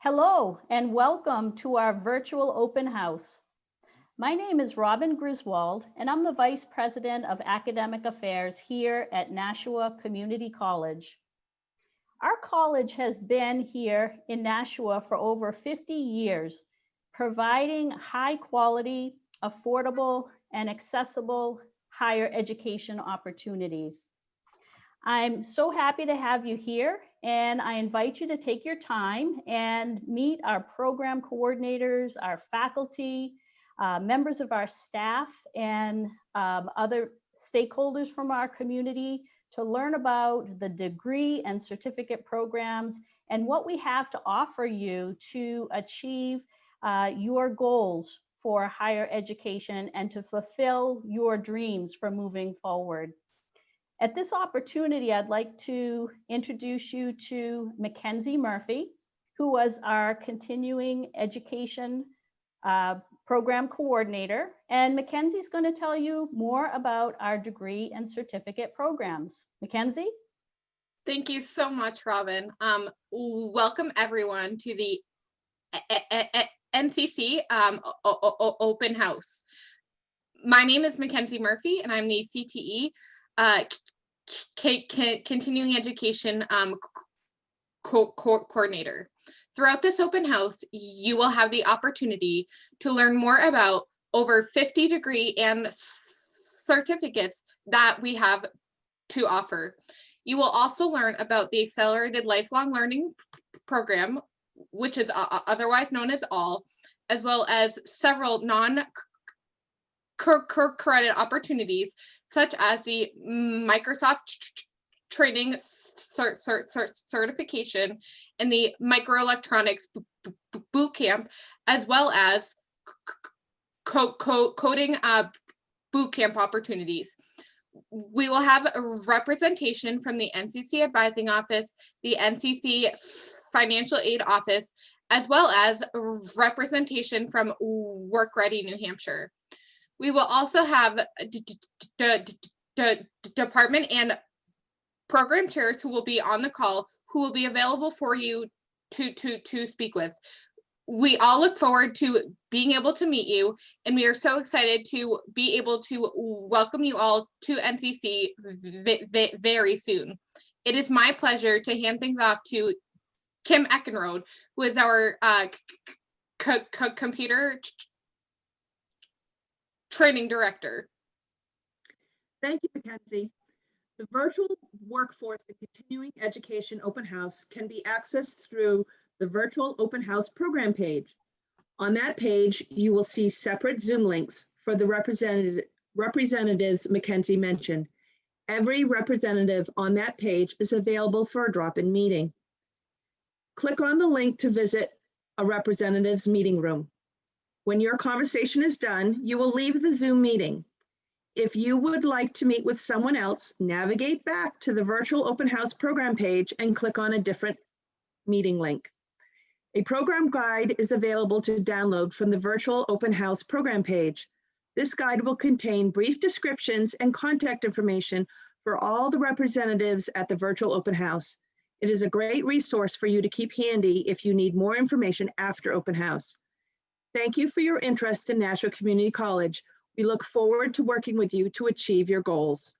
Hello and welcome to our virtual open house. My name is Robin Griswold and I'm the Vice President of Academic Affairs here at Nashua Community College. Our college has been here in Nashua for over 50 years, providing high quality, affordable, and accessible higher education opportunities. I'm so happy to have you here, and I invite you to take your time and meet our program coordinators, our faculty, members of our staff, and other stakeholders from our community to learn about the degree and certificate programs and what we have to offer you to achieve your goals for higher education and to fulfill your dreams for moving forward. At this opportunity, I'd like to introduce you to Mackenzie Murphy, who was our continuing education program coordinator. And Mackenzie's going to tell you more about our degree and certificate programs. Mackenzie? Thank you so much, Robin. Welcome everyone to the NCC open house. My name is Mackenzie Murphy and I'm the CTE continuing education coordinator. Throughout this open house, you will have the opportunity to learn more about over 50 degree and certificates that we have to offer. You will also learn about the Accelerated Lifelong Learning Program, which is otherwise known as ALL, as well as several non-credit opportunities, such as the Microsoft Training Certification and the Microelectronics Boot Camp, as well as coding boot camp opportunities. We will have a representation from the NCC Advising Office, the NCC Financial Aid Office, as well as representation from Work Ready New Hampshire. We will also have department and program chairs who will be on the call, who will be available for you to speak with. We all look forward to being able to meet you, and we are so excited to be able to welcome you all to NCC very soon. It is my pleasure to hand things off to Kim Eckenrode, who is our computer training director. Thank you, Mackenzie. The virtual workforce and continuing education open house can be accessed through the virtual open house program page. On that page, you will see separate Zoom links for the representatives Mackenzie mentioned. Every representative on that page is available for a drop-in meeting. Click on the link to visit a representative's meeting room. When your conversation is done, you will leave the Zoom meeting. If you would like to meet with someone else, navigate back to the virtual open house program page and click on a different meeting link. A program guide is available to download from the virtual open house program page. This guide will contain brief descriptions and contact information for all the representatives at the virtual open house. It is a great resource for you to keep handy if you need more information after open house. Thank you for your interest in Nashua Community College. We look forward to working with you to achieve your goals.